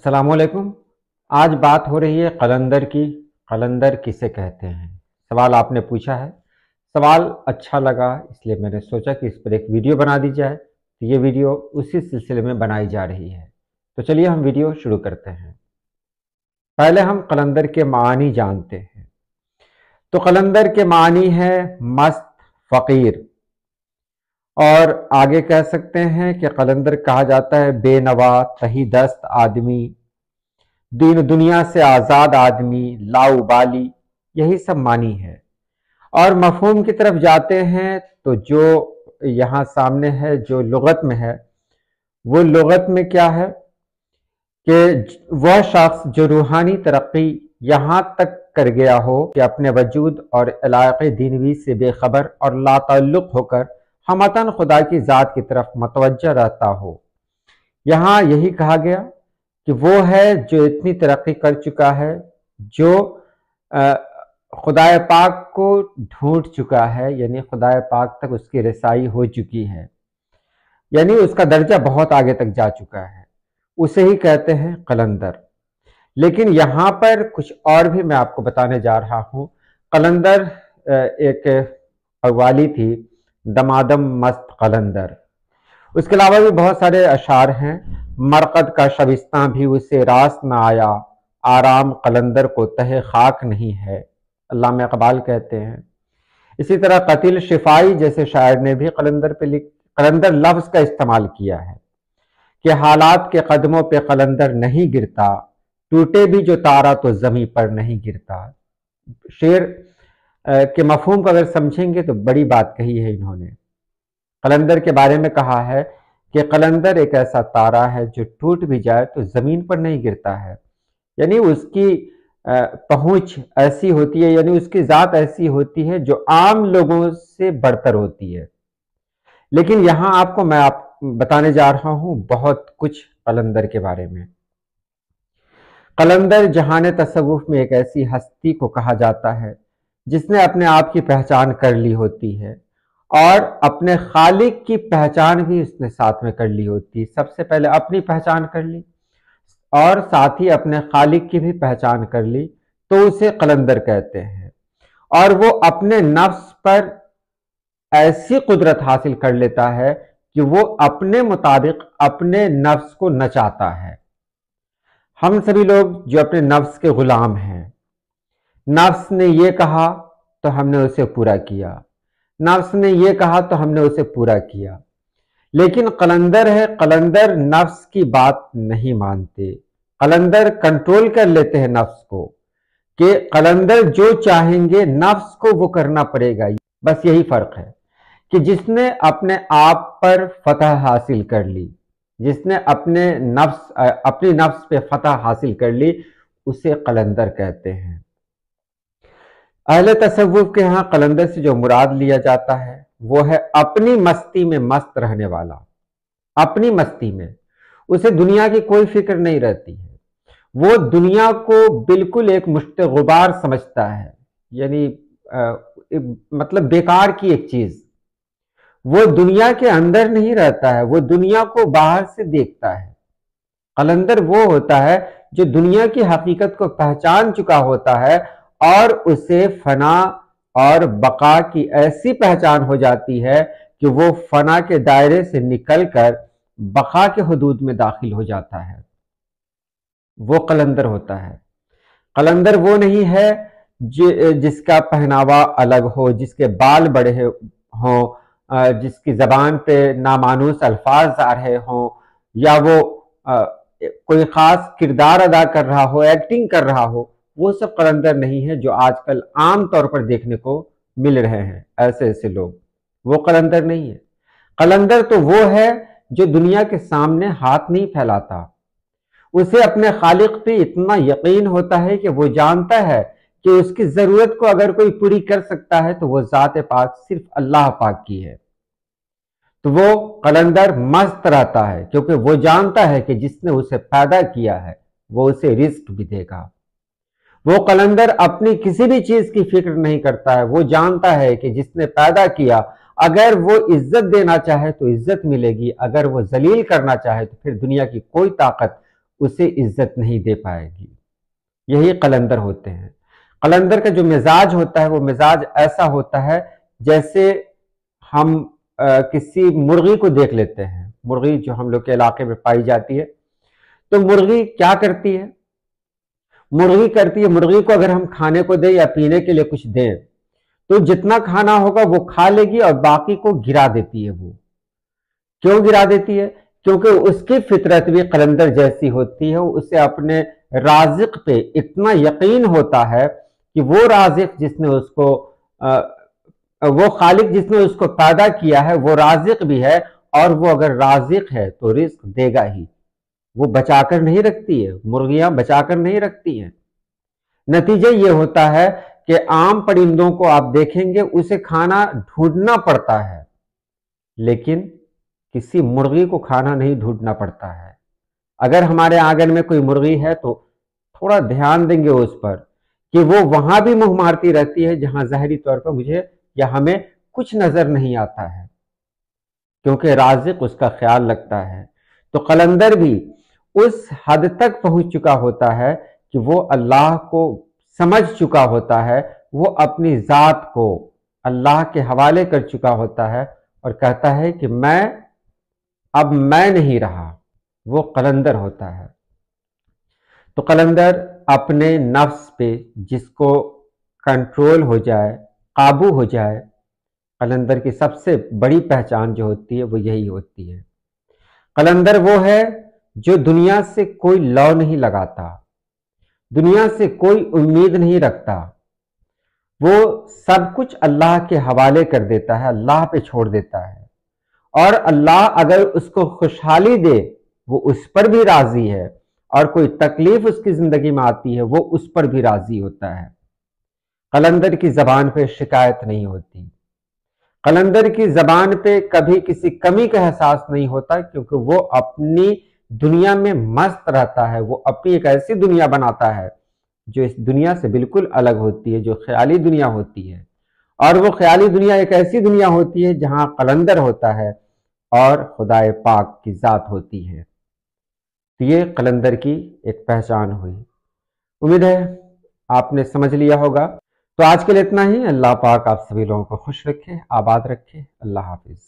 السلام علیکم۔ آج بات ہو رہی ہے قلندر کی۔ قلندر کسے کہتے ہیں؟ سوال آپ نے پوچھا ہے۔ سوال اچھا لگا، اس لیے میں نے سوچا کہ اس پر ایک ویڈیو بنا دی جائے۔ تو یہ ویڈیو اسی سلسلے میں بنائی جا رہی ہے۔ تو چلیے ہم ویڈیو شروع کرتے ہیں۔ پہلے ہم قلندر کے معنی جانتے ہیں۔ تو قلندر کے معنی ہے مست، فقیر، اور آگے کہہ سکتے ہیں کہ قلندر کہا جاتا ہے بے نوا، تہی دست آدمی، دین و دنیا سے آزاد آدمی، لاؤبالی، یہی سب معنی ہے۔ اور مفہوم کی طرف جاتے ہیں تو جو یہاں سامنے ہے، جو لغت میں ہے، وہ لغت میں کیا ہے کہ وہ شخص جو روحانی ترقی یہاں تک کر گیا ہو کہ اپنے وجود اور علاقے دینوی سے بے خبر اور لا تعلق ہو کر ہمتاً خدا کی ذات کی طرف متوجہ رہتا ہو۔ یہاں یہی کہا گیا کہ وہ ہے جو اتنی ترقی کر چکا ہے، جو خدا پاک کو ڈھونڈ چکا ہے، یعنی خدا پاک تک اس کی رسائی ہو چکی ہے، یعنی اس کا درجہ بہت آگے تک جا چکا ہے، اسے ہی کہتے ہیں قلندر۔ لیکن یہاں پر کچھ اور بھی میں آپ کو بتانے جا رہا ہوں۔ قلندر ایک قوالی تھی، دمادم مست قلندر۔ اس کے علاوہ بھی بہت سارے اشعار ہیں۔ مرقد کا شبستاں بھی اسے راست نہ آیا، آرام قلندر کو تہ خاک نہیں ہے، علامہ اقبال کہتے ہیں۔ اسی طرح قتل شفائی جیسے شاعر نے بھی قلندر لفظ کا استعمال کیا ہے کہ حالات کے قدموں پہ قلندر نہیں گرتا، ٹوٹے بھی جو تارا تو زمیں پر نہیں گرتا۔ شعر کے مفہوم کو اگر سمجھیں گے تو بڑی بات کہی ہے انہوں نے۔ قلندر کے بارے میں کہا ہے کہ قلندر ایک ایسا تارا ہے جو ٹوٹ بھی جائے تو زمین پر نہیں گرتا ہے، یعنی اس کی پہنچ ایسی ہوتی ہے، یعنی اس کی ذات ایسی ہوتی ہے جو عام لوگوں سے برتر ہوتی ہے۔ لیکن یہاں آپ کو میں بتانے جا رہا ہوں بہت کچھ قلندر کے بارے میں۔ قلندر جہان تصوف میں ایک ایسی ہستی کو کہا جاتا ہے جس نے اپنے آپ کی پہچان کر لی ہوتی ہے، اور اپنے خالق کی پہچان بھی اس نے ساتھ میں کر لی ہوتی ہے۔ سب سے پہلے اپنی پہچان کر لی اور ساتھ ہی اپنے خالق کی بھی پہچان کر لی، تو اسے قلندر کہتے ہیں۔ اور وہ اپنے نفس پر ایسی قدرت حاصل کر لیتا ہے کہ وہ اپنے مطابق اپنے نفس کو نچاتا ہے۔ ہم سبھی لوگ جو اپنے نفس کے غلام ہیں، نفس نے یہ کہا تو ہم نے اسے پورا کیا، نفس نے یہ کہا تو ہم نے اسے پورا کیا۔ لیکن قلندر ہے، قلندر نفس کی بات نہیں مانتے، قلندر کنٹرول کر لیتے ہیں نفس کو، کہ قلندر جو چاہیں گے نفس کو وہ کرنا پڑے گا۔ بس یہی فرق ہے کہ جس نے اپنے آپ پر فتح حاصل کر لی، جس نے اپنی نفس پہ فتح حاصل کر لی، اسے قلندر کہتے ہیں۔ اہل تصوف کے ہاں قلندر سے جو مراد لیا جاتا ہے وہ ہے اپنی مستی میں مست رہنے والا۔ اپنی مستی میں اسے دنیا کی کوئی فکر نہیں رہتی ہے، وہ دنیا کو بالکل ایک مشت غبار سمجھتا ہے، یعنی مطلب بیکار کی ایک چیز۔ وہ دنیا کے اندر نہیں رہتا ہے، وہ دنیا کو باہر سے دیکھتا ہے۔ قلندر وہ ہوتا ہے جو دنیا کی حقیقت کو پہچان چکا ہوتا ہے، اور اسے فنا اور بقا کی ایسی پہچان ہو جاتی ہے کہ وہ فنا کے دائرے سے نکل کر بقا کے حدود میں داخل ہو جاتا ہے۔ وہ قلندر ہوتا ہے۔ قلندر وہ نہیں ہے جس کا پہناوا الگ ہو، جس کے بال بڑے ہوں، جس کی زبان پہ نامانوس الفاظ آ رہے ہوں، یا وہ کوئی خاص کردار ادا کر رہا ہو، ایکٹنگ کر رہا ہو۔ وہ سب قلندر نہیں ہے جو آج کل عام طور پر دیکھنے کو مل رہے ہیں، ایسے لوگ، وہ قلندر نہیں ہے۔ قلندر تو وہ ہے جو دنیا کے سامنے ہاتھ نہیں پھیلاتا، اسے اپنے خالق پہ اتنا یقین ہوتا ہے کہ وہ جانتا ہے کہ اس کی ضرورت کو اگر کوئی پوری کر سکتا ہے تو وہ ذات پاک صرف اللہ پاک کی ہے۔ تو وہ قلندر مست رہتا ہے کیونکہ وہ جانتا ہے کہ جس نے اسے پیدا کیا ہے وہ اسے رزق بھی دے گا۔ وہ قلندر اپنی کسی بھی چیز کی فکر نہیں کرتا ہے، وہ جانتا ہے کہ جس نے پیدا کیا اگر وہ عزت دینا چاہے تو عزت ملے گی، اگر وہ ذلیل کرنا چاہے تو پھر دنیا کی کوئی طاقت اسے عزت نہیں دے پائے گی۔ یہی قلندر ہوتے ہیں۔ قلندر کا جو مزاج ہوتا ہے وہ مزاج ایسا ہوتا ہے جیسے ہم کسی مرغی کو دیکھ لیتے ہیں، مرغی جو ہم لوگ کے علاقے میں پائی جاتی ہے، تو مرغی کیا کرتی ہے؟ مرغی کو اگر ہم کھانے کو دیں یا پینے کے لیے کچھ دیں تو جتنا کھانا ہوگا وہ کھا لے گی اور باقی کو گرا دیتی ہے۔ وہ کیوں گرا دیتی ہے؟ کیونکہ اس کی فطرت بھی قلندر جیسی ہوتی ہے، اسے اپنے رازق پہ اتنا یقین ہوتا ہے کہ وہ رازق جس نے اس کو وہ خالق جس نے اس کو پیدا کیا ہے وہ رازق بھی ہے، اور وہ اگر رازق ہے تو رزق دے گا ہی۔ وہ بچا کر نہیں رکھتی ہے، مرغیاں بچا کر نہیں رکھتی ہیں۔ نتیجہ یہ ہوتا ہے کہ عام پرندوں کو آپ دیکھیں گے اسے کھانا ڈھونڈنا پڑتا ہے، لیکن کسی مرغی کو کھانا نہیں ڈھونڈنا پڑتا ہے۔ اگر ہمارے آنگن میں کوئی مرغی ہے تو تھوڑا دھیان دیں گے اس پر کہ وہ وہاں بھی منہ مارتی رہتی ہے جہاں ظاہری طور پر مجھے یا ہمیں کچھ نظر نہیں آتا ہے، کیونکہ رازق اس کا خیال رکھتا ہے۔ تو قلندر بھی اس حد تک پہنچ چکا ہوتا ہے کہ وہ اللہ کو سمجھ چکا ہوتا ہے، وہ اپنی ذات کو اللہ کے حوالے کر چکا ہوتا ہے اور کہتا ہے کہ اب میں نہیں رہا۔ وہ قلندر ہوتا ہے۔ تو قلندر اپنے نفس پہ جس کو کنٹرول ہو جائے، قابو ہو جائے، قلندر کی سب سے بڑی پہچان جو ہوتی ہے وہ یہی ہوتی ہے۔ قلندر وہ ہے جو دنیا سے کوئی لو نہیں لگاتا، دنیا سے کوئی امید نہیں رکھتا، وہ سب کچھ اللہ کے حوالے کر دیتا ہے، اللہ پہ چھوڑ دیتا ہے، اور اللہ اگر اس کو خوشحالی دے وہ اس پر بھی راضی ہے، اور کوئی تکلیف اس کی زندگی میں آتی ہے وہ اس پر بھی راضی ہوتا ہے۔ قلندر کی زبان پہ شکایت نہیں ہوتی، قلندر کی زبان پہ کبھی کسی کمی کا احساس نہیں ہوتا، کیونکہ وہ اپنی دنیا میں مست رہتا ہے، وہ اپنی ایک ایسی دنیا بناتا ہے جو اس دنیا سے بالکل الگ ہوتی ہے، جو خیالی دنیا ہوتی ہے، اور وہ خیالی دنیا ایک ایسی دنیا ہوتی ہے جہاں قلندر ہوتا ہے اور خدائے پاک کی ذات ہوتی ہے۔ تو یہ قلندر کی ایک پہچان ہوئی۔ امید ہے آپ نے سمجھ لیا ہوگا۔ تو آج کے لیے اتنا ہی۔ اللہ پاک آپ سبھی لوگوں کو خوش رکھے، آباد رکھے۔ اللہ حافظ۔